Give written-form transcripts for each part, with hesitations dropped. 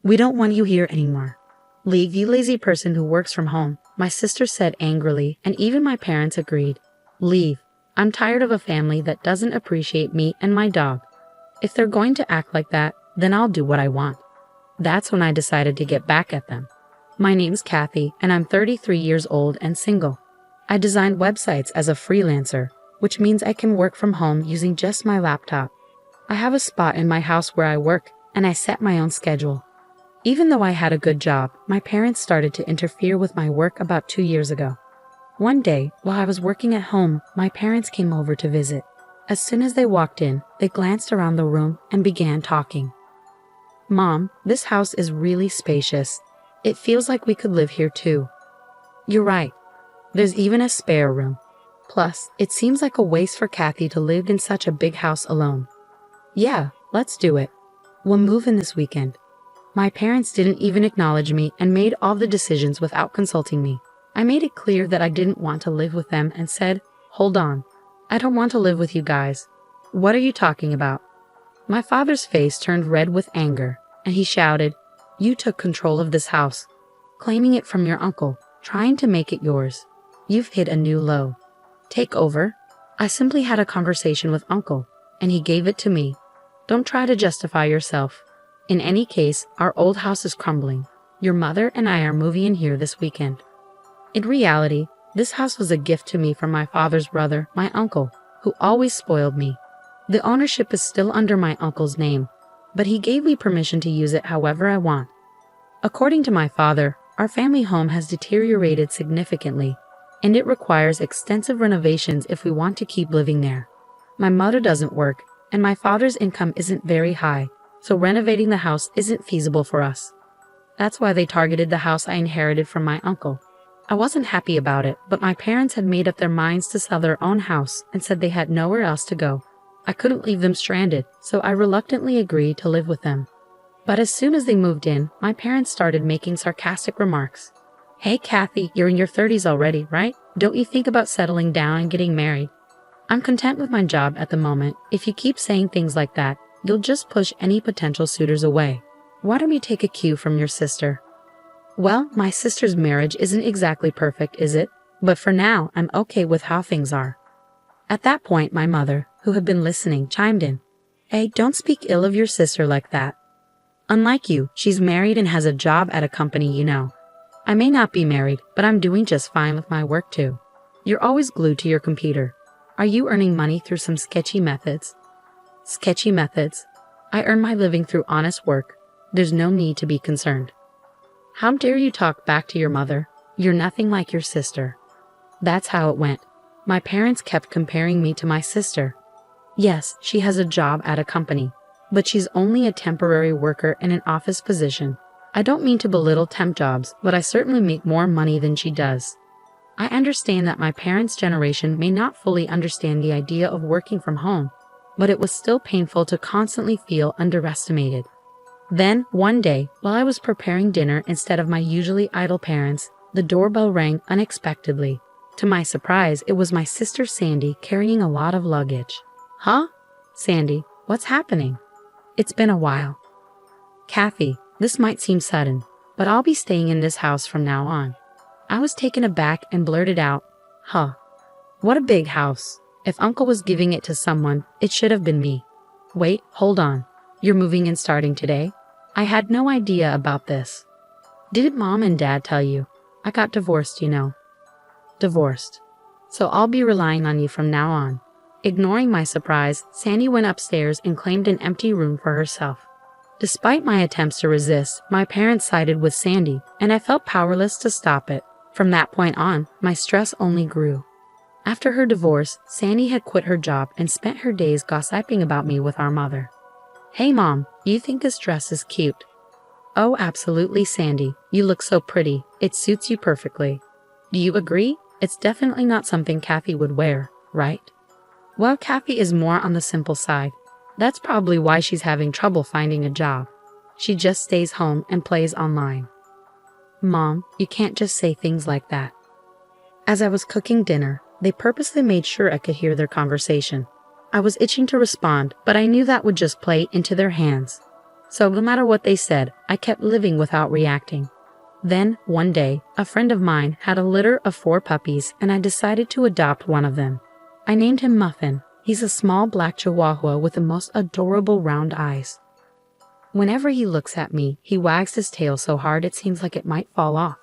We don't want you here anymore. Leave, you lazy person who works from home, my sister said angrily, and even my parents agreed. Leave. I'm tired of a family that doesn't appreciate me and my dog. If they're going to act like that, then I'll do what I want. That's when I decided to get back at them. My name's Kathy, and I'm 33 years old and single. I designed websites as a freelancer, which means I can work from home using just my laptop. I have a spot in my house where I work, and I set my own schedule. Even though I had a good job, my parents started to interfere with my work about 2 years ago. One day, while I was working at home, my parents came over to visit. As soon as they walked in, they glanced around the room and began talking. Mom, this house is really spacious. It feels like we could live here too. You're right. There's even a spare room. Plus, it seems like a waste for Kathy to live in such a big house alone. Yeah, let's do it. We'll move in this weekend. My parents didn't even acknowledge me and made all the decisions without consulting me. I made it clear that I didn't want to live with them and said, "Hold on. I don't want to live with you guys." "What are you talking about?" My father's face turned red with anger, and he shouted, "You took control of this house, claiming it from your uncle, trying to make it yours. You've hit a new low. Take over." I simply had a conversation with Uncle, and he gave it to me. Don't try to justify yourself. In any case, our old house is crumbling. Your mother and I are moving in here this weekend. In reality, this house was a gift to me from my father's brother, my uncle, who always spoiled me. The ownership is still under my uncle's name, but he gave me permission to use it however I want. According to my father, our family home has deteriorated significantly, and it requires extensive renovations if we want to keep living there. My mother doesn't work, and my father's income isn't very high, so renovating the house isn't feasible for us. That's why they targeted the house I inherited from my uncle. I wasn't happy about it, but my parents had made up their minds to sell their own house and said they had nowhere else to go. I couldn't leave them stranded, so I reluctantly agreed to live with them. But as soon as they moved in, my parents started making sarcastic remarks. "Hey Kathy, you're in your 30s already, right? Don't you think about settling down and getting married? I'm content with my job at the moment. If you keep saying things like that, you'll just push any potential suitors away. Why don't you take a cue from your sister?" Well, my sister's marriage isn't exactly perfect, is it? But for now, I'm okay with how things are. At that point, my mother, who had been listening, chimed in. "Hey, don't speak ill of your sister like that. Unlike you, she's married and has a job at a company you know. I may not be married, but I'm doing just fine with my work too. You're always glued to your computer. Are you earning money through some sketchy methods?" Sketchy methods? I earn my living through honest work. There's no need to be concerned. How dare you talk back to your mother? You're nothing like your sister. That's how it went. My parents kept comparing me to my sister. Yes, she has a job at a company, but she's only a temporary worker in an office position. I don't mean to belittle temp jobs, but I certainly make more money than she does. I understand that my parents' generation may not fully understand the idea of working from home, but it was still painful to constantly feel underestimated. Then, one day, while I was preparing dinner instead of my usually idle parents, the doorbell rang unexpectedly. To my surprise, it was my sister Sandy carrying a lot of luggage. "Huh? Sandy, what's happening?" "It's been a while." "Kathy, this might seem sudden, but I'll be staying in this house from now on." I was taken aback and blurted out, "Huh? What a big house. If Uncle was giving it to someone, it should have been me." "Wait, hold on. You're moving and starting today?" I had no idea about this. "Didn't Mom and Dad tell you? I got divorced, you know." "Divorced. So I'll be relying on you from now on." Ignoring my surprise, Sandy went upstairs and claimed an empty room for herself. Despite my attempts to resist, my parents sided with Sandy, and I felt powerless to stop it. From that point on, my stress only grew. After her divorce, Sandy had quit her job and spent her days gossiping about me with our mother. "Hey Mom, you think this dress is cute?" "Oh, absolutely, Sandy. You look so pretty. It suits you perfectly." "Do you agree? It's definitely not something Kathy would wear, right?" "Well, Kathy is more on the simple side. That's probably why she's having trouble finding a job. She just stays home and plays online." "Mom, you can't just say things like that." As I was cooking dinner, they purposely made sure I could hear their conversation. I was itching to respond, but I knew that would just play into their hands. So no matter what they said, I kept living without reacting. Then, one day, a friend of mine had a litter of 4 puppies and I decided to adopt one of them. I named him Muffin. He's a small black chihuahua with the most adorable round eyes. Whenever he looks at me, he wags his tail so hard it seems like it might fall off.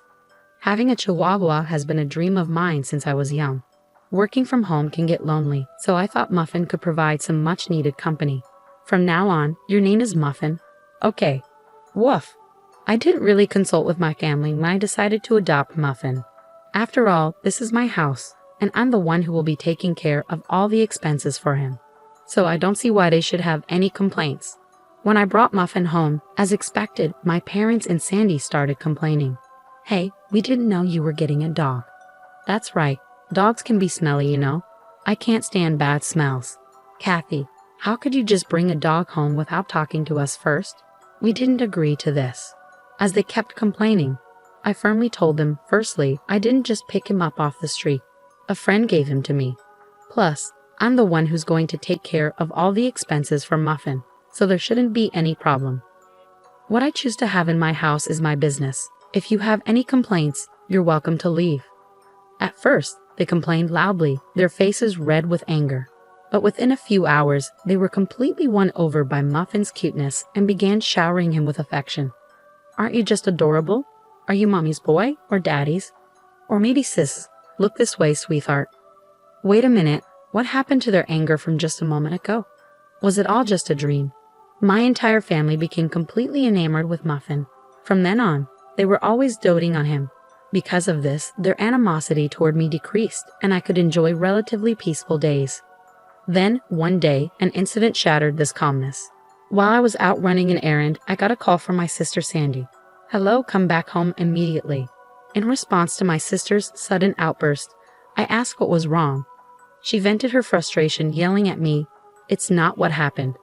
Having a chihuahua has been a dream of mine since I was young. Working from home can get lonely, so I thought Muffin could provide some much-needed company. From now on, your name is Muffin. Okay. Woof. I didn't really consult with my family when I decided to adopt Muffin. After all, this is my house, and I'm the one who will be taking care of all the expenses for him. So I don't see why they should have any complaints. When I brought Muffin home, as expected, my parents and Sandy started complaining. Hey, we didn't know you were getting a dog. That's right, dogs can be smelly, you know. I can't stand bad smells. Kathy, how could you just bring a dog home without talking to us first? We didn't agree to this. As they kept complaining, I firmly told them, firstly, I didn't just pick him up off the street. A friend gave him to me. Plus, I'm the one who's going to take care of all the expenses for Muffin, so there shouldn't be any problem. What I choose to have in my house is my business. If you have any complaints, you're welcome to leave. At first, they complained loudly, their faces red with anger. But within a few hours, they were completely won over by Muffin's cuteness and began showering him with affection. Aren't you just adorable? Are you mommy's boy or daddy's? Or maybe sis, look this way, sweetheart. Wait a minute, what happened to their anger from just a moment ago? Was it all just a dream? My entire family became completely enamored with Muffin. From then on, they were always doting on him. Because of this, their animosity toward me decreased, and I could enjoy relatively peaceful days. Then, one day, an incident shattered this calmness. While I was out running an errand, I got a call from my sister Sandy. Hello, come back home immediately. In response to my sister's sudden outburst, I asked what was wrong. She vented her frustration, yelling at me, "It's not what happened.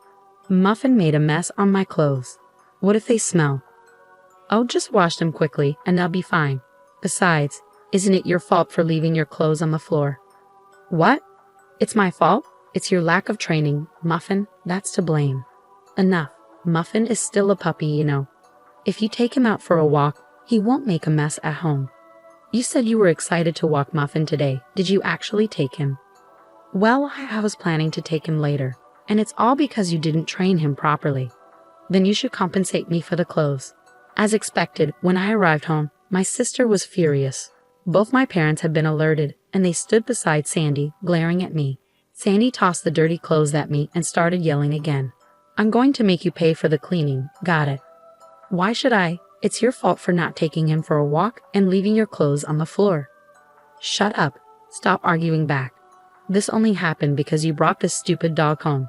Muffin made a mess on my clothes. What if they smell? Oh, just wash them quickly and they'll be fine. Besides, isn't it your fault for leaving your clothes on the floor?" What? It's my fault? It's your lack of training, Muffin. That's to blame. Enough. Muffin is still a puppy, you know. If you take him out for a walk, he won't make a mess at home. You said you were excited to walk Muffin today. Did you actually take him? Well, I was planning to take him later, and it's all because you didn't train him properly. Then you should compensate me for the clothes. As expected, when I arrived home, my sister was furious. Both my parents had been alerted, and they stood beside Sandy, glaring at me. Sandy tossed the dirty clothes at me and started yelling again. I'm going to make you pay for the cleaning, got it? Why should I? It's your fault for not taking him for a walk and leaving your clothes on the floor. Shut up. Stop arguing back. This only happened because you brought this stupid dog home.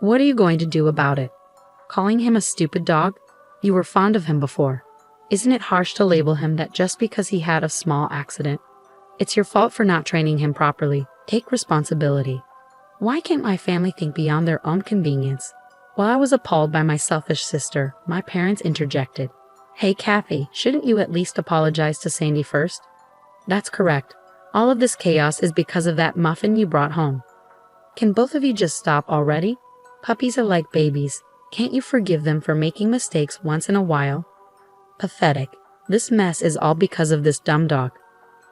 What are you going to do about it? Calling him a stupid dog? You were fond of him before. Isn't it harsh to label him that just because he had a small accident? It's your fault for not training him properly. Take responsibility. Why can't my family think beyond their own convenience? While I was appalled by my selfish sister, my parents interjected. Hey, Kathy, shouldn't you at least apologize to Sandy first? That's correct. All of this chaos is because of that Muffin you brought home. Can both of you just stop already? Puppies are like babies. Can't you forgive them for making mistakes once in a while? Pathetic. This mess is all because of this dumb dog.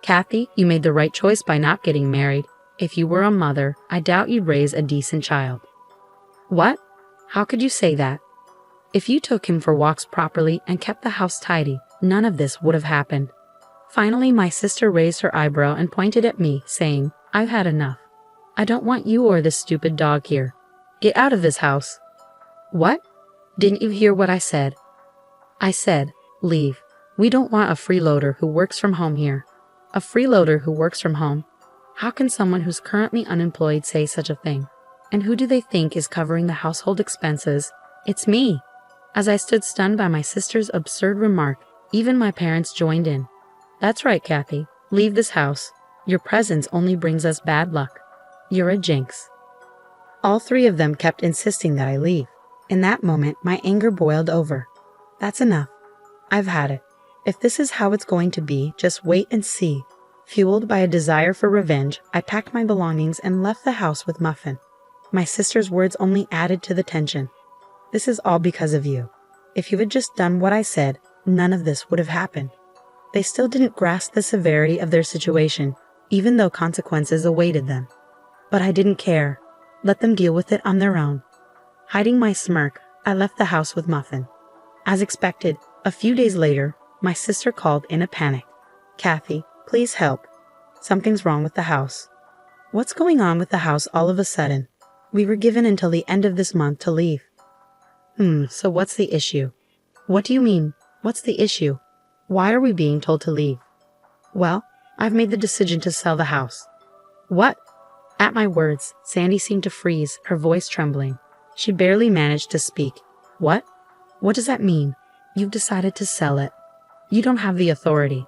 Kathy, you made the right choice by not getting married. If you were a mother, I doubt you'd raise a decent child. What? How could you say that? If you took him for walks properly and kept the house tidy, none of this would have happened. Finally, my sister raised her eyebrow and pointed at me, saying, I've had enough. I don't want you or this stupid dog here. Get out of this house. What? Didn't you hear what I said? I said, leave. We don't want a freeloader who works from home here. A freeloader who works from home? How can someone who's currently unemployed say such a thing? And who do they think is covering the household expenses? It's me. As I stood stunned by my sister's absurd remark, even my parents joined in. That's right, Kathy. Leave this house. Your presence only brings us bad luck. You're a jinx. All 3 of them kept insisting that I leave. In that moment, my anger boiled over. That's enough. I've had it. If this is how it's going to be, just wait and see. Fueled by a desire for revenge, I packed my belongings and left the house with Muffin. My sister's words only added to the tension. This is all because of you. If you had just done what I said, none of this would have happened. They still didn't grasp the severity of their situation, even though consequences awaited them. But I didn't care. Let them deal with it on their own. Hiding my smirk, I left the house with Muffin. As expected, a few days later, my sister called in a panic. "Kathy, please help. Something's wrong with the house." "What's going on with the house all of a sudden? We were given until the end of this month to leave." So what's the issue?" "What do you mean, what's the issue? Why are we being told to leave?" "Well, I've made the decision to sell the house." "What?" At my words, Sandy seemed to freeze, her voice trembling. She barely managed to speak. "What? What does that mean? You've decided to sell it. You don't have the authority."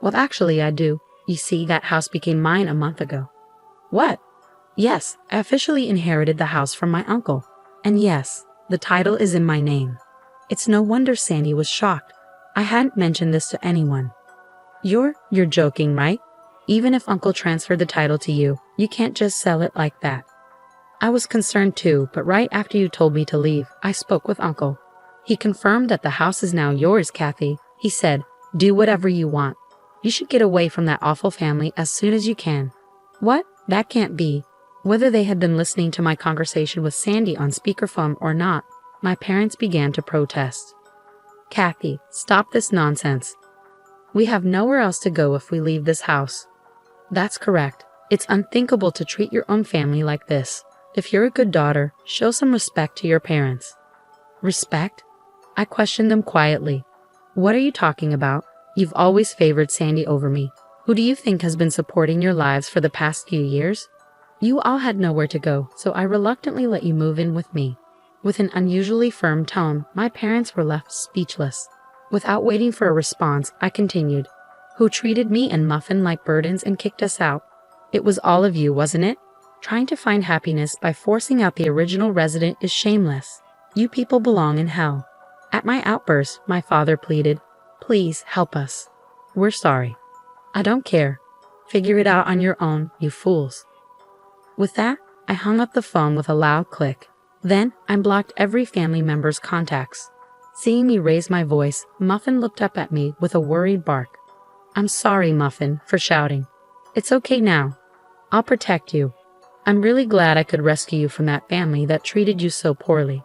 "Well, actually, I do. You see, that house became mine a month ago." "What?" "Yes, I officially inherited the house from my uncle. And yes, the title is in my name." It's no wonder Sandy was shocked. I hadn't mentioned this to anyone. You're joking, right? Even if Uncle transferred the title to you, you can't just sell it like that." I was concerned too, but right after you told me to leave, I spoke with Uncle. He confirmed that the house is now yours, Kathy. He said, "Do whatever you want. You should get away from that awful family as soon as you can." "What? That can't be." Whether they had been listening to my conversation with Sandy on speakerphone or not, my parents began to protest. "Kathy, stop this nonsense. We have nowhere else to go if we leave this house." "That's correct. It's unthinkable to treat your own family like this. If you're a good daughter, show some respect to your parents." "Respect?" I questioned them quietly. "What are you talking about? You've always favored Sandy over me. Who do you think has been supporting your lives for the past few years? You all had nowhere to go, so I reluctantly let you move in with me." With an unusually firm tone, my parents were left speechless. Without waiting for a response, I continued. "Who treated me and Muffin like burdens and kicked us out? It was all of you, wasn't it? Trying to find happiness by forcing out the original resident is shameless. You people belong in hell." At my outburst, my father pleaded, "Please help us. We're sorry." "I don't care. Figure it out on your own, you fools." With that, I hung up the phone with a loud click. Then I blocked every family member's contacts. Seeing me raise my voice, Muffin looked up at me with a worried bark. "I'm sorry, Muffin, for shouting. It's okay now. I'll protect you. I'm really glad I could rescue you from that family that treated you so poorly."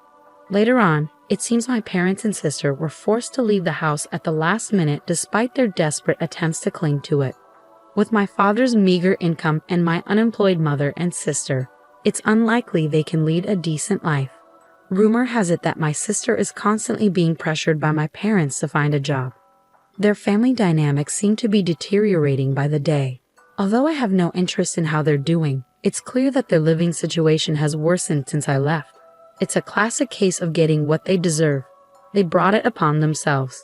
Later on, it seems my parents and sister were forced to leave the house at the last minute despite their desperate attempts to cling to it. With my father's meager income and my unemployed mother and sister, it's unlikely they can lead a decent life. Rumor has it that my sister is constantly being pressured by my parents to find a job. Their family dynamics seem to be deteriorating by the day. Although I have no interest in how they're doing, it's clear that their living situation has worsened since I left. It's a classic case of getting what they deserve. They brought it upon themselves.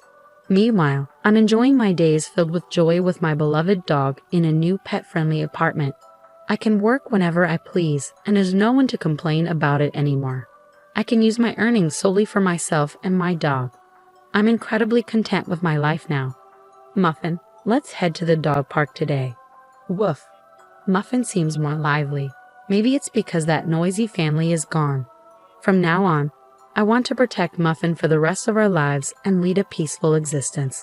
Meanwhile, I'm enjoying my days filled with joy with my beloved dog in a new pet-friendly apartment. I can work whenever I please, and there's no one to complain about it anymore. I can use my earnings solely for myself and my dog. I'm incredibly content with my life now. Muffin, let's head to the dog park today. Woof. Muffin seems more lively. Maybe it's because that noisy family is gone. From now on, I want to protect Muffin for the rest of our lives and lead a peaceful existence.